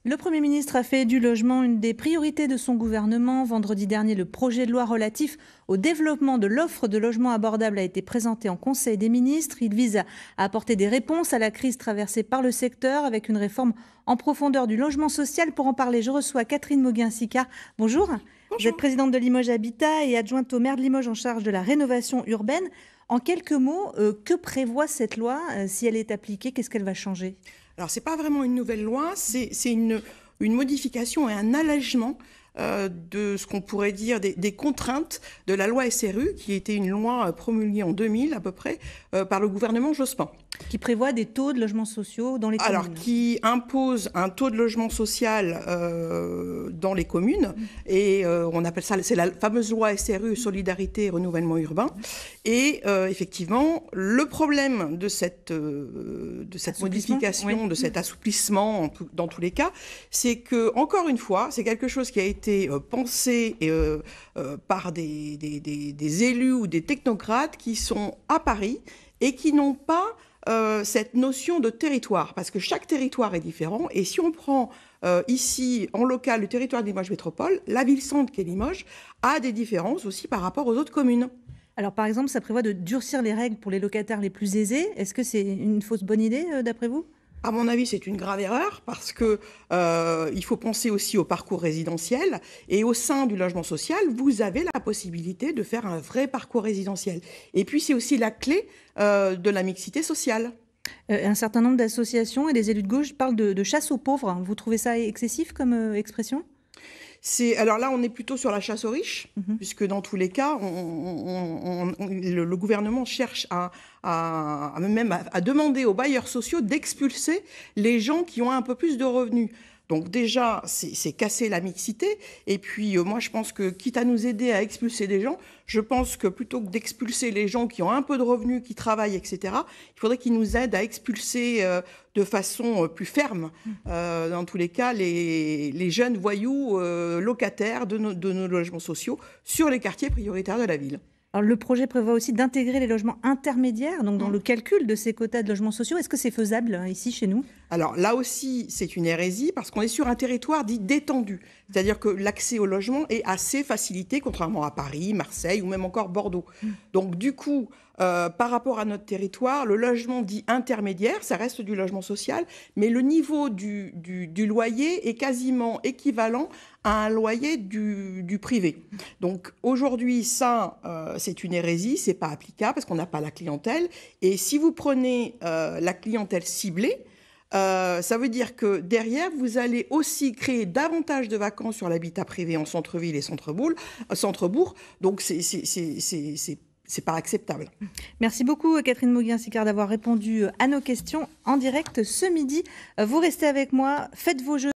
Le Premier ministre a fait du logement une des priorités de son gouvernement. Vendredi dernier, le projet de loi relatif au développement de l'offre de logements abordables a été présenté en Conseil des ministres. Il vise à apporter des réponses à la crise traversée par le secteur avec une réforme en profondeur du logement social. Pour en parler, je reçois Catherine Moguin-Sicard. Bonjour. Bonjour. Vous êtes présidente de Limoges Habitat et adjointe au maire de Limoges en charge de la rénovation urbaine. En quelques mots, que prévoit cette loi? Si elle est appliquée, qu'est-ce qu'elle va changer? Alors, ce n'est pas vraiment une nouvelle loi, c'est une modification et un allègement de ce qu'on pourrait dire des contraintes de la loi SRU, qui était une loi promulguée en 2000 à peu près par le gouvernement Jospin. Qui prévoit des taux de logements sociaux dans les communes. Alors, qui impose un taux de logement social dans les communes, et on appelle ça, c'est la fameuse loi SRU, Solidarité et Renouvellement Urbain. Et effectivement, le problème de cette modification, de cet assouplissement, dans tous les cas, c'est que, encore une fois, c'est quelque chose qui a été pensé par des élus ou des technocrates qui sont à Paris et qui n'ont pas cette notion de territoire, parce que chaque territoire est différent. Et si on prend ici, en local, le territoire de Limoges Métropole, la ville-centre qui est Limoges a des différences aussi par rapport aux autres communes. Alors, par exemple, ça prévoit de durcir les règles pour les locataires les plus aisés. Est-ce que c'est une fausse bonne idée, d'après vous ? À mon avis, c'est une grave erreur parce que il faut penser aussi au parcours résidentiel, et au sein du logement social, vous avez la possibilité de faire un vrai parcours résidentiel. Et puis, c'est aussi la clé de la mixité sociale. Un certain nombre d'associations et des élus de gauche parlent de chasse aux pauvres. Vous trouvez ça excessif comme expression ? Alors là, on est plutôt sur la chasse aux riches, puisque dans tous les cas, le gouvernement cherche même à demander aux bailleurs sociaux d'expulser les gens qui ont un peu plus de revenus. Donc déjà, c'est casser la mixité. Et puis moi, je pense que, quitte à nous aider à expulser des gens, je pense que plutôt que d'expulser les gens qui ont un peu de revenus, qui travaillent, etc., il faudrait qu'ils nous aident à expulser de façon plus ferme, dans tous les cas, les jeunes voyous locataires de nos logements sociaux sur les quartiers prioritaires de la ville. Alors, le projet prévoit aussi d'intégrer les logements intermédiaires donc dans le calcul de ces quotas de logements sociaux. Est-ce que c'est faisable ici, chez nous ? Alors là aussi, c'est une hérésie parce qu'on est sur un territoire dit détendu. C'est-à-dire que l'accès au logement est assez facilité, contrairement à Paris, Marseille ou même encore Bordeaux. Donc du coup, par rapport à notre territoire, le logement dit intermédiaire, ça reste du logement social, mais le niveau du loyer est quasiment équivalent à un loyer du privé. Donc aujourd'hui, ça, c'est une hérésie, c'est pas applicable parce qu'on n'a pas la clientèle. Et si vous prenez la clientèle ciblée, ça veut dire que derrière, vous allez aussi créer davantage de vacances sur l'habitat privé en centre-ville et centre-bourg. Donc, c'est pas acceptable. Merci beaucoup, Catherine Moguin-Sicard, d'avoir répondu à nos questions en direct ce midi. Vous restez avec moi, faites vos jeux.